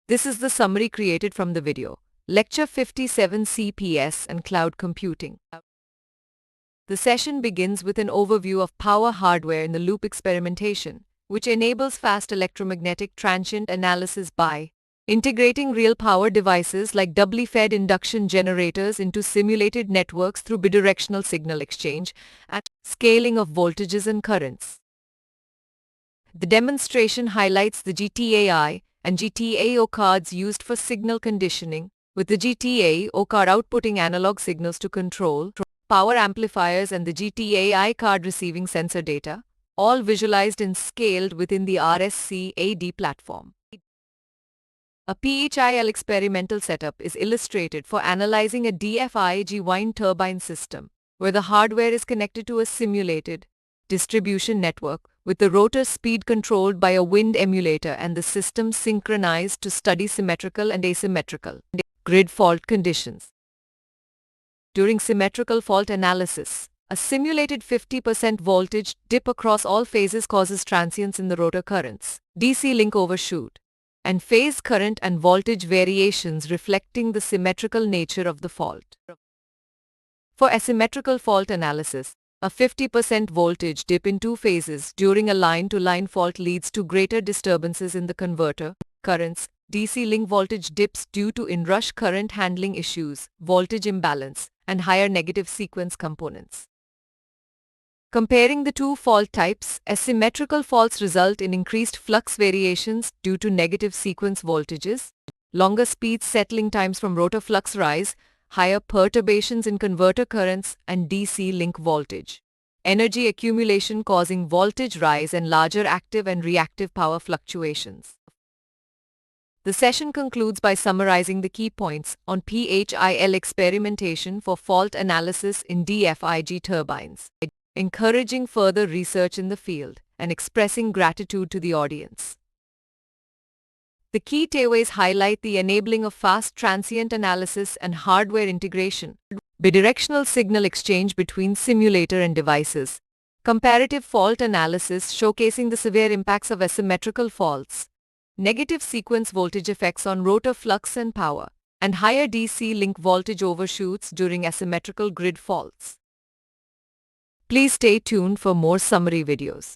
This is the summary created from the video. Lecture 57 CPS and Cloud Computing. The session begins with an overview of power hardware in the loop experimentation, which enables fast electromagnetic transient analysis by integrating real power devices like doubly fed induction generators into simulated networks through bidirectional signal exchange and scaling of voltages and currents. The demonstration highlights the GTAI and GTAO cards used for signal conditioning, with the GTAO card outputting analog signals to control power amplifiers and the GTAI card receiving sensor data, all visualized and scaled within the RSC-AD platform. A PHIL experimental setup is illustrated for analyzing a DFIG wind turbine system, where the hardware is connected to a simulated distribution network, with the rotor speed controlled by a wind emulator and the system synchronized to study symmetrical and asymmetrical grid fault conditions. During symmetrical fault analysis, a simulated 50% voltage dip across all phases causes transients in the rotor currents, DC link overshoot, and phase current and voltage variations reflecting the symmetrical nature of the fault. For asymmetrical fault analysis, a 50% voltage dip in two phases during a line-to-line fault leads to greater disturbances in the converter currents, DC link voltage dips due to inrush current handling issues, voltage imbalance, and higher negative sequence components. Comparing the two fault types, asymmetrical faults result in increased flux variations due to negative sequence voltages, longer speed settling times from rotor flux rise, higher perturbations in converter currents, and DC link voltage, energy accumulation causing voltage rise and larger active and reactive power fluctuations. The session concludes by summarizing the key points on PHIL experimentation for fault analysis in DFIG turbines, encouraging further research in the field and expressing gratitude to the audience. The key takeaways highlight the enabling of fast transient analysis and hardware integration, bidirectional signal exchange between simulator and devices, comparative fault analysis showcasing the severe impacts of asymmetrical faults, negative sequence voltage effects on rotor flux and power, and higher DC link voltage overshoots during asymmetrical grid faults. Please stay tuned for more summary videos.